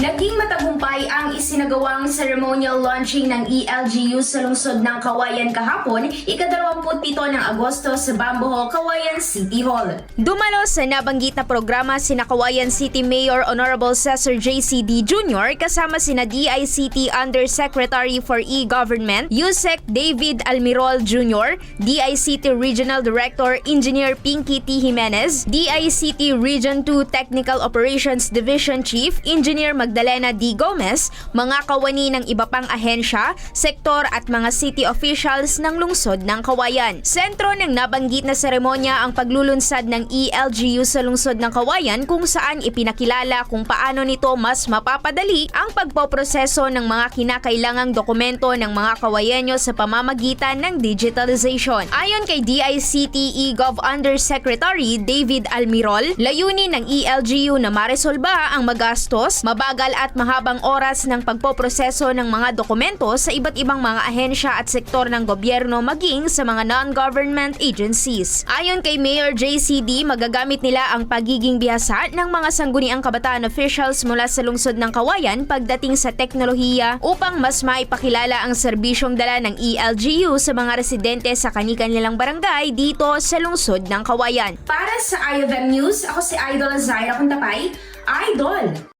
Naging matagumpay ang isinagawang ceremonial launching ng ELGU sa lungsod ng Cauayan kahapon, ika-27 ng Agosto sa Bamboho, Cauayan City Hall. Dumalo sa nabanggit na programa sina Cauayan City Mayor Honorable Cesar JCD Jr. kasama sina DICT Undersecretary for E-Government Yusek David Almirol Jr., DICT Regional Director Engineer Pinky T. Jimenez, DICT Region 2 Technical Operations Division Chief Engineer Magdalena D. Gomez, mga kawani ng iba pang ahensya, sektor at mga city officials ng lungsod ng Cauayan. Sentro ng nabanggit na seremonya ang paglulunsad ng ELGU sa lungsod ng Cauayan kung saan ipinakilala kung paano nito mas mapapadali ang pagpoproseso ng mga kinakailangang dokumento ng mga Cauayenyo sa pamamagitan ng digitalization. Ayon kay DICT E-Gov Undersecretary David Almirol, layunin ng ELGU na maresolba ang magastos, mabagal at mahabang oras ng pagpoproseso ng mga dokumento sa iba't ibang mga ahensya at sektor ng gobyerno maging sa mga non-government agencies. Ayon kay Mayor JCD, magagamit nila ang pagiging bihasa ng mga sangguniang kabataan officials mula sa lungsod ng Cauayan pagdating sa teknolohiya upang mas maipakilala ang serbisyong dala ng ELGU sa mga residente sa kani-kanilang barangay dito sa lungsod ng Cauayan. Para sa IOVM News, ako si Idol Zaira Kuntapay, Idol!